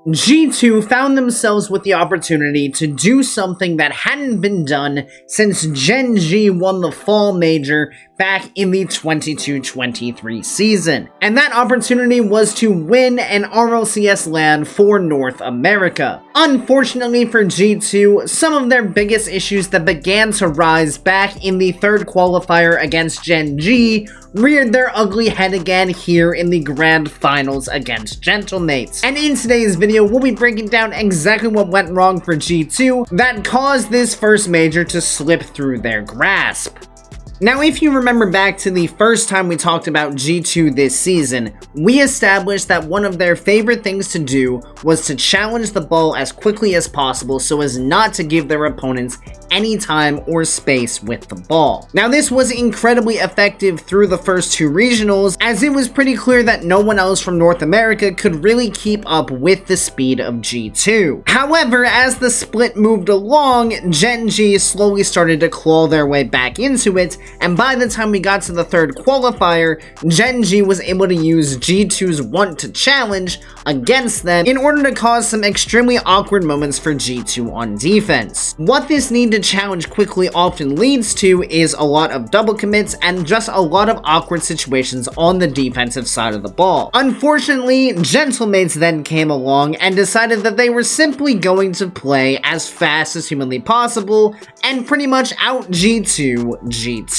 G2 found themselves with the opportunity to do something that hadn't been done since Gen G won the Fall Major back in the 22-23 season. And that opportunity was to win an RLCS LAN for North America. Unfortunately for G2, some of their biggest issues that began to rise back in the third qualifier against Gen G reared their ugly head again here in the grand finals against Gentlemates. And in today's video, we'll be breaking down exactly what went wrong for G2 that caused this first major to slip through their grasp. Now, if you remember back to the first time we talked about G2 this season, we established that one of their favorite things to do was to challenge the ball as quickly as possible so as not to give their opponents any time or space with the ball. Now, this was incredibly effective through the first two regionals, as it was pretty clear that no one else from North America could really keep up with the speed of G2. However, as the split moved along, Gen G slowly started to claw their way back into it, and by the time we got to the third qualifier, Gen G was able to use G2's want to challenge against them in order to cause some extremely awkward moments for G2 on defense. What this need to challenge quickly often leads to is a lot of double commits and just a lot of awkward situations on the defensive side of the ball. Unfortunately, Gentlemates then came along and decided that they were simply going to play as fast as humanly possible and pretty much out G2.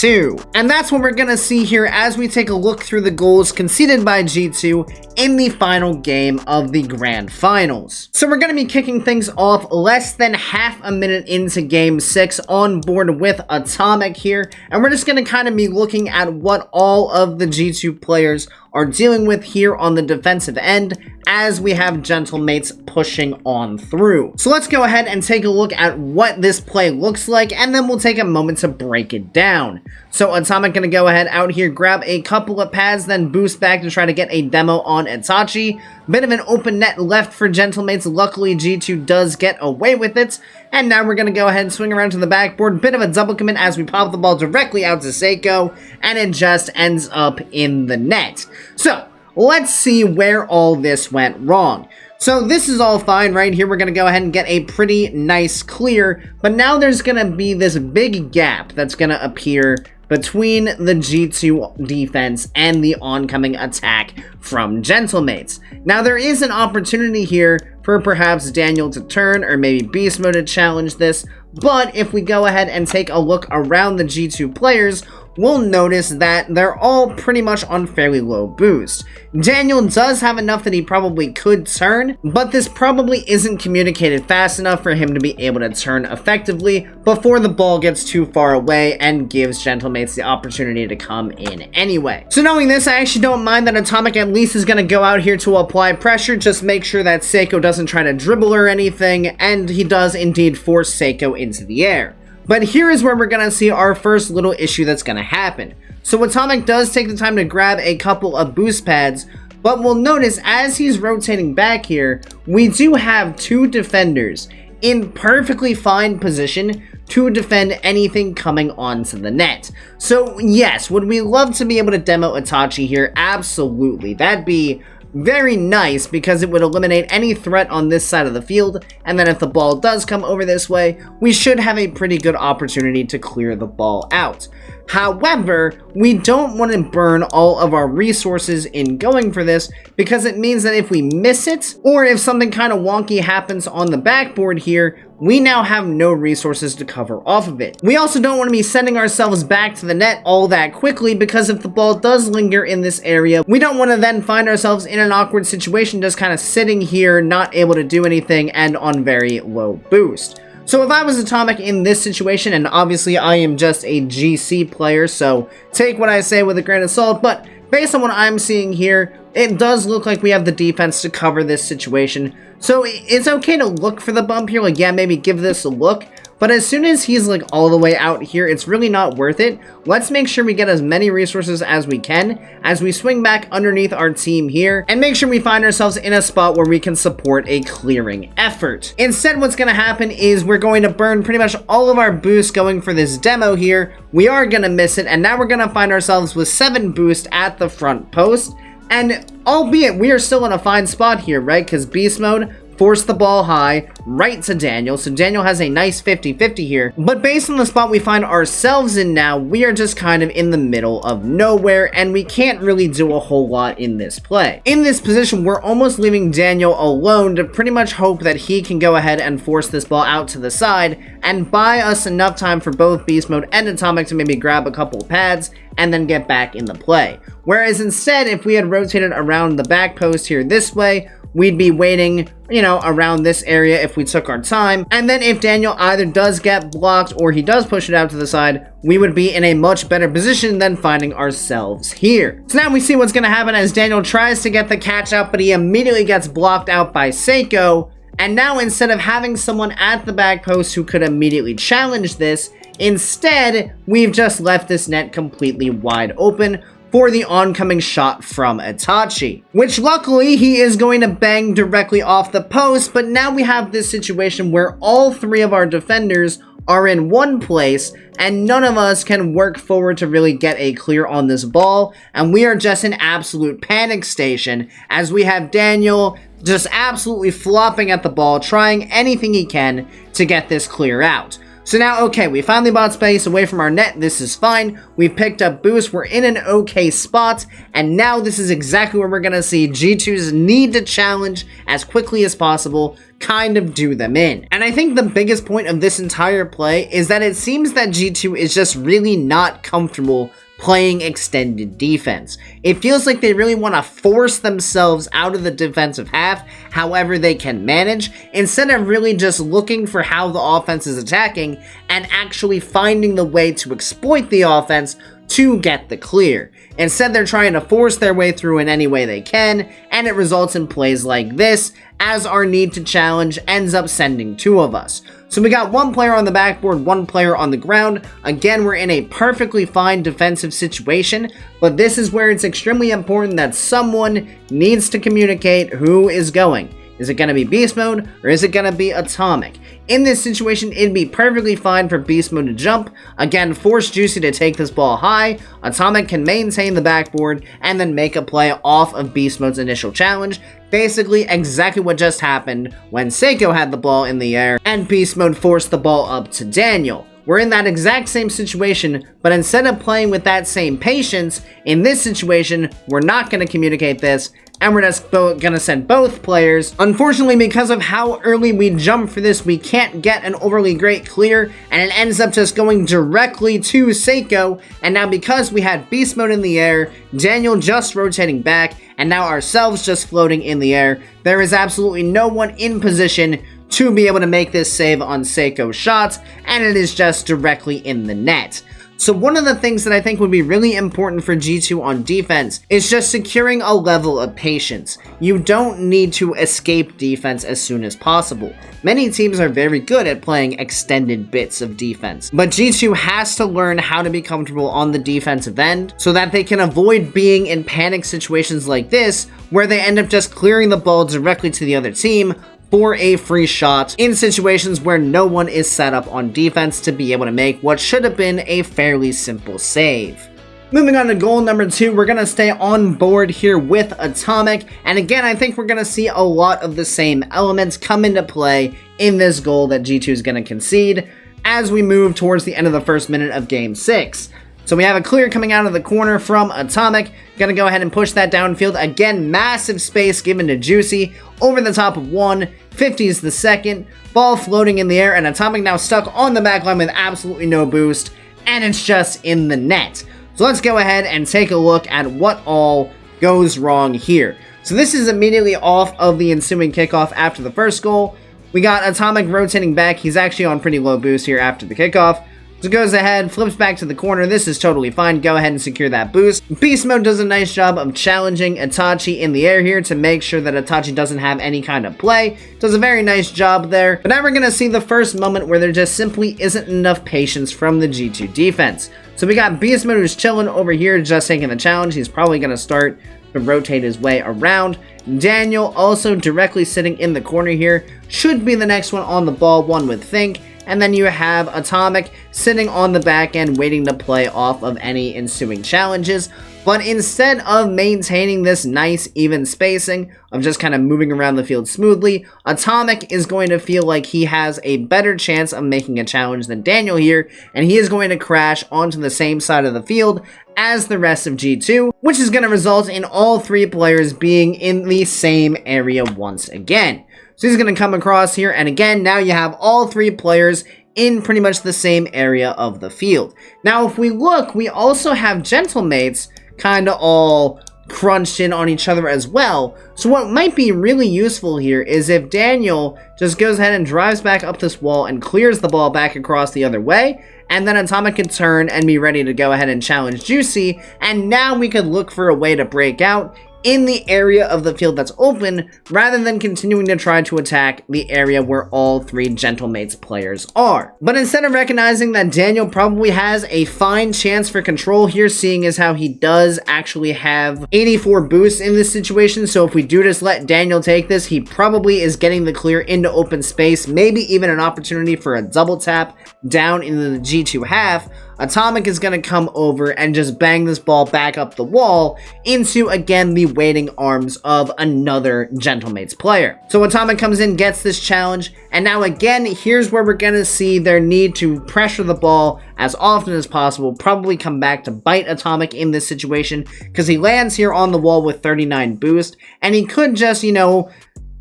And that's what we're gonna see here as we take a look through the goals conceded by G2 in the final game of the grand finals. So we're gonna be kicking things off less than half a minute into game 6 on board with Atomic here, and we're just gonna kind of be looking at what all of the G2 players are dealing with here on the defensive end as we have Gentlemates pushing on through. So let's go ahead and take a look at what this play looks like, and then we'll take a moment to break it down. So Atomic gonna go ahead out here, grab a couple of pads, then boost back to try to get a demo on Itachi. Bit of an open net left for Gentlemates. Luckily, G2 does get away with it. And now we're going to go ahead and swing around to the backboard. Bit of a double commit as we pop the ball directly out to Seiko. And it just ends up in the net. So, let's see where all this went wrong. So this is all fine right here. We're going to go ahead and get a pretty nice clear. But now there's going to be this big gap that's going to appear between the G2 defense and the oncoming attack from Gentlemates. Now there is an opportunity here for perhaps Daniel to turn or maybe Beast Mode to challenge this, but if we go ahead and take a look around the G2 players, we'll notice that they're all pretty much on fairly low boost. Daniel does have enough that he probably could turn, but this probably isn't communicated fast enough for him to be able to turn effectively before the ball gets too far away and gives Gentlemates the opportunity to come in anyway. So knowing this, I actually don't mind that Atomic at least is going to go out here to apply pressure, just make sure that Seiko doesn't try to dribble or anything, and he does indeed force Seiko into the air. But here is where we're going to see our first little issue that's going to happen. So Atomic does take the time to grab a couple of boost pads, but we'll notice as he's rotating back here, we do have two defenders in perfectly fine position to defend anything coming onto the net. So yes, would we love to be able to demo Itachi here? Absolutely. That'd be very nice because it would eliminate any threat on this side of the field, and then if the ball does come over this way, we should have a pretty good opportunity to clear the ball out. However, we don't want to burn all of our resources in going for this because it means that if we miss it, or if something kind of wonky happens on the backboard here, we now have no resources to cover off of it. We also don't want to be sending ourselves back to the net all that quickly because if the ball does linger in this area, we don't want to then find ourselves in an awkward situation just kind of sitting here, not able to do anything and on very low boost. So if I was Atomic in this situation, and obviously I am just a GC player, so take what I say with a grain of salt, but based on what I'm seeing here, it does look like we have the defense to cover this situation. So it's okay to look for the bump here, like yeah, maybe give this a look, but as soon as he's like all the way out here, it's really not worth it. Let's make sure we get as many resources as we can as we swing back underneath our team here and make sure we find ourselves in a spot where we can support a clearing effort. Instead, what's going to happen is we're going to burn pretty much all of our boost going for this demo here. We are going to miss it, and now we're going to find ourselves with 7 boost at the front post. And albeit we are still in a fine spot here, right? Because beast mode force the ball high right to Daniel. So Daniel has a nice 50-50 here. But based on the spot we find ourselves in now, we are just kind of in the middle of nowhere, and we can't really do a whole lot in this play. In this position, we're almost leaving Daniel alone to pretty much hope that he can go ahead and force this ball out to the side and buy us enough time for both Beast Mode and Atomic to maybe grab a couple of pads and then get back in the play. Whereas instead, if we had rotated around the back post here this way, we'd be waiting, around this area if we took our time. And then if Daniel either does get blocked or he does push it out to the side, we would be in a much better position than finding ourselves here. So now we see what's going to happen as Daniel tries to get the catch out, but he immediately gets blocked out by Seiko. And now instead of having someone at the back post who could immediately challenge this, instead, we've just left this net completely wide open for the oncoming shot from Itachi, which luckily he is going to bang directly off the post. But now we have this situation where all three of our defenders are in one place and none of us can work forward to really get a clear on this ball, and we are just in absolute panic station as we have Daniel just absolutely flopping at the ball, trying anything he can to get this clear out. So now, okay, we finally bought space away from our net. This is fine. We've picked up boost. We're in an okay spot. And now this is exactly where we're going to see G2's need to challenge as quickly as possible, kind of do them in. And I think the biggest point of this entire play is that it seems that G2 is just really not comfortable playing extended defense. It feels like they really want to force themselves out of the defensive half however they can manage, instead of really just looking for how the offense is attacking and actually finding the way to exploit the offense to get the clear. Instead, they're trying to force their way through in any way they can, and it results in plays like this, as our need to challenge ends up sending two of us. So we got one player on the backboard, one player on the ground. Again, we're in a perfectly fine defensive situation, but this is where it's extremely important that someone needs to communicate who is going. Is it going to be Beast Mode, or is it going to be Atomic? In this situation, it'd be perfectly fine for Beast Mode to jump. Again, force Juicy to take this ball high. Atomic can maintain the backboard and then make a play off of Beast Mode's initial challenge. Basically, exactly what just happened when Seiko had the ball in the air and Beast Mode forced the ball up to Daniel. We're in that exact same situation, but instead of playing with that same patience, in this situation, we're not going to communicate this, and we're just going to send both players. Unfortunately, because of how early we jump for this, we can't get an overly great clear, and it ends up just going directly to Seiko. And now because we had Beast Mode in the air, Daniel just rotating back, and now ourselves just floating in the air, there is absolutely no one in position to be able to make this save on Seiko's shots, and it is just directly in the net. So one of the things that I think would be really important for G2 on defense is just securing a level of patience. You don't need to escape defense as soon as possible. Many teams are very good at playing extended bits of defense, but G2 has to learn how to be comfortable on the defensive end so that they can avoid being in panic situations like this, where they end up just clearing the ball directly to the other team for a free shot in situations where no one is set up on defense to be able to make what should have been a fairly simple save. Moving on to goal number 2, we're going to stay on board here with Atomic, and again I think we're going to see a lot of the same elements come into play in this goal that G2 is going to concede as we move towards the end of the first minute of Game 6. So we have a clear coming out of the corner from Atomic. Gonna go ahead and push that downfield. Again, massive space given to Juicy. Over the top of one. 50 is the second. Ball floating in the air, and Atomic now stuck on the back line with absolutely no boost. And it's just in the net. So let's go ahead and take a look at what all goes wrong here. So this is immediately off of the ensuing kickoff after the first goal. We got Atomic rotating back. He's actually on pretty low boost here after the kickoff. So goes ahead, flips back to the corner. This is totally fine. Go ahead and secure that boost. Beast Mode does a nice job of challenging Itachi in the air here to make sure that Itachi doesn't have any kind of play. Does a very nice job there. But now we're going to see the first moment where there just simply isn't enough patience from the G2 defense. So we got Beast Mode who's chilling over here, just taking the challenge. He's probably going to start to rotate his way around. Daniel also directly sitting in the corner here. Should be the next one on the ball, one would think. And then you have Atomic sitting on the back end waiting to play off of any ensuing challenges. But instead of maintaining this nice even spacing of just kind of moving around the field smoothly, Atomic is going to feel like he has a better chance of making a challenge than Daniel here, and he is going to crash onto the same side of the field as the rest of G2, which is going to result in all three players being in the same area once again. So he's going to come across here, and again, now you have all three players in pretty much the same area of the field. Now, if we look, we also have Gentlemates kind of all crunched in on each other as well. So what might be really useful here is if Daniel just goes ahead and drives back up this wall and clears the ball back across the other way, and then Atomic can turn and be ready to go ahead and challenge Juicy, and now we could look for a way to break out in the area of the field that's open, rather than continuing to try to attack the area where all three Gentlemates players are. But instead of recognizing that Daniel probably has a fine chance for control here, seeing as how he does actually have 84 boosts in this situation, so if we do just let Daniel take this, he probably is getting the clear into open space, maybe even an opportunity for a double tap down into the G2 half. Atomic is going to come over and just bang this ball back up the wall into, again, the waiting arms of another Gentlemates player. So Atomic comes in, gets this challenge, and now again, here's where we're going to see their need to pressure the ball as often as possible, probably come back to bite Atomic in this situation, because he lands here on the wall with 39 boost, and he could just,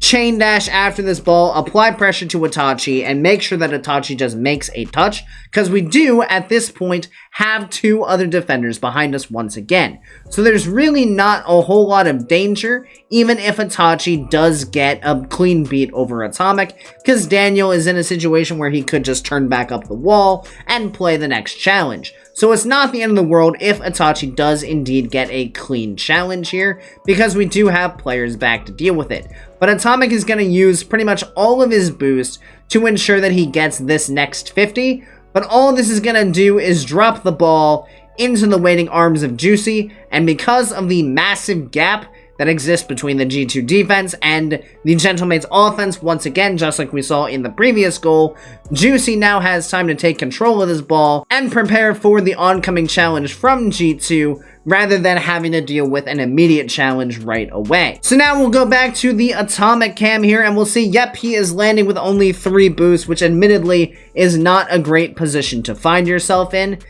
chain dash after this ball, apply pressure to Itachi, and make sure that Itachi just makes a touch, because we do, at this point, have two other defenders behind us once again. So there's really not a whole lot of danger, even if Itachi does get a clean beat over Atomic, because Daniel is in a situation where he could just turn back up the wall and play the next challenge. So it's not the end of the world if Itachi does indeed get a clean challenge here, because we do have players back to deal with it. But Atomic is going to use pretty much all of his boost to ensure that he gets this next 50, but all this is going to do is drop the ball into the waiting arms of Juicy, and because of the massive gap that exists between the G2 defense and the Gentlemates offense, once again, just like we saw in the previous goal, Juicy now has time to take control of this ball and prepare for the oncoming challenge from G2, rather than having to deal with an immediate challenge right away. So now we'll go back to the Atomic cam here, and we'll see, yep, he is landing with only 3 boosts, which admittedly is not a great position to find yourself in.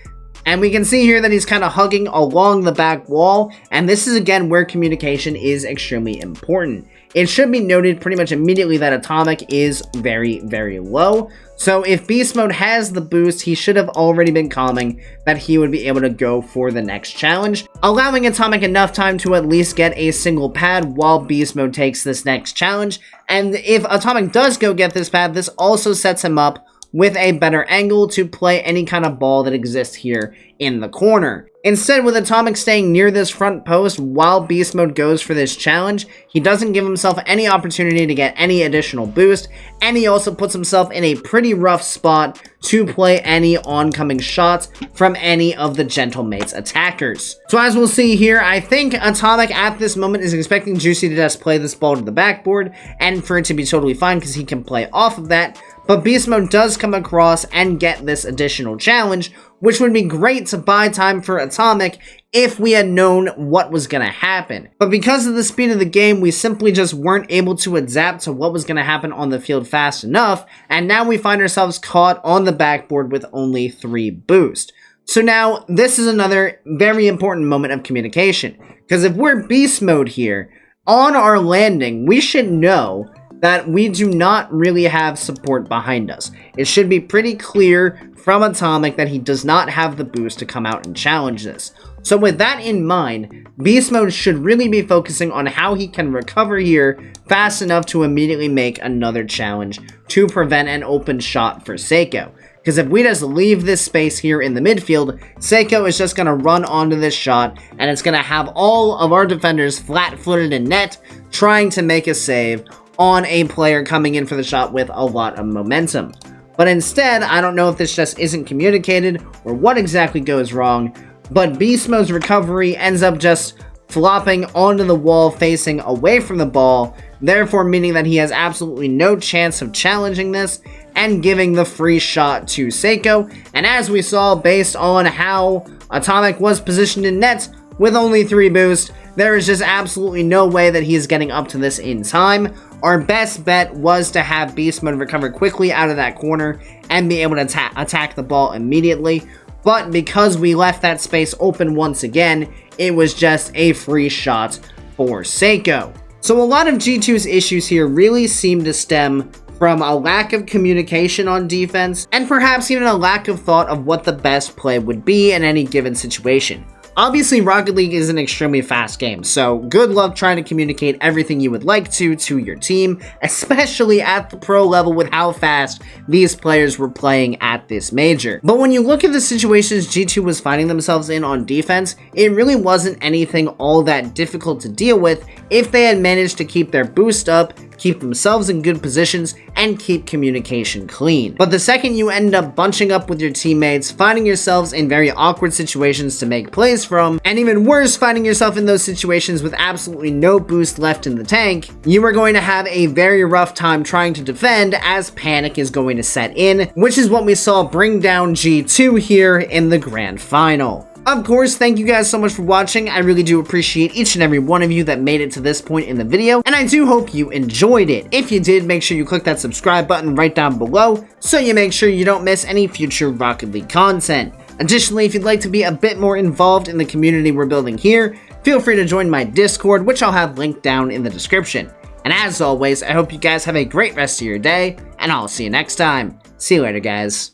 And we can see here that he's kind of hugging along the back wall, and this is again where communication is extremely important. It should be noted pretty much immediately that Atomic is very, very low. So if Beast Mode has the boost, he should have already been calming that he would be able to go for the next challenge, allowing Atomic enough time to at least get a single pad while Beast Mode takes this next challenge. And if Atomic does go get this pad, this also sets him up with a better angle to play any kind of ball that exists here in the corner. Instead, with Atomic staying near this front post while Beast Mode goes for this challenge, he doesn't give himself any opportunity to get any additional boost, and he also puts himself in a pretty rough spot to play any oncoming shots from any of the Gentlemates attackers. So as we'll see here, I think Atomic at this moment is expecting Juicy to just play this ball to the backboard, and for it to be totally fine because he can play off of that. But Beast Mode does come across and get this additional challenge, which would be great to buy time for Atomic if we had known what was going to happen. But because of the speed of the game, we simply just weren't able to adapt to what was going to happen on the field fast enough, and now we find ourselves caught on the backboard with only 3 boosts. So now, this is another very important moment of communication, because if we're Beast Mode here, on our landing, we should know that we do not really have support behind us. It should be pretty clear from Atomic that he does not have the boost to come out and challenge this. So with that in mind, Beast Mode should really be focusing on how he can recover here fast enough to immediately make another challenge to prevent an open shot for Seiko. Because if we just leave this space here in the midfield, Seiko is just going to run onto this shot, and it's going to have all of our defenders flat-footed in net, trying to make a save on a player coming in for the shot with a lot of momentum. But instead, I don't know if this just isn't communicated or what exactly goes wrong, but Beast Mode's recovery ends up just flopping onto the wall facing away from the ball, therefore meaning that he has absolutely no chance of challenging this and giving the free shot to Seiko. And as we saw, based on how Atomic was positioned in net, with only 3 boosts. There is just absolutely no way that he is getting up to this in time. Our best bet was to have Beast Mode recover quickly out of that corner and be able to attack the ball immediately. But because we left that space open once again, it was just a free shot for Seiko. So a lot of G2's issues here really seem to stem from a lack of communication on defense, and perhaps even a lack of thought of what the best play would be in any given situation. Obviously, Rocket League is an extremely fast game, so good luck trying to communicate everything you would like to your team, especially at the pro level with how fast these players were playing at this major. But when you look at the situations G2 was finding themselves in on defense, it really wasn't anything all that difficult to deal with if they had managed to keep their boost up, keep themselves in good positions, and keep communication clean. But the second you end up bunching up with your teammates, finding yourselves in very awkward situations to make plays from, and even worse, finding yourself in those situations with absolutely no boost left in the tank, you are going to have a very rough time trying to defend as panic is going to set in, which is what we saw bring down G2 here in the grand final. Of course, thank you guys so much for watching. I really do appreciate each and every one of you that made it to this point in the video, and I do hope you enjoyed it. If you did, make sure you click that subscribe button right down below so you make sure you don't miss any future Rocket League content. Additionally, if you'd like to be a bit more involved in the community we're building here, feel free to join my Discord, which I'll have linked down in the description. And as always, I hope you guys have a great rest of your day, and I'll see you next time. See you later, guys.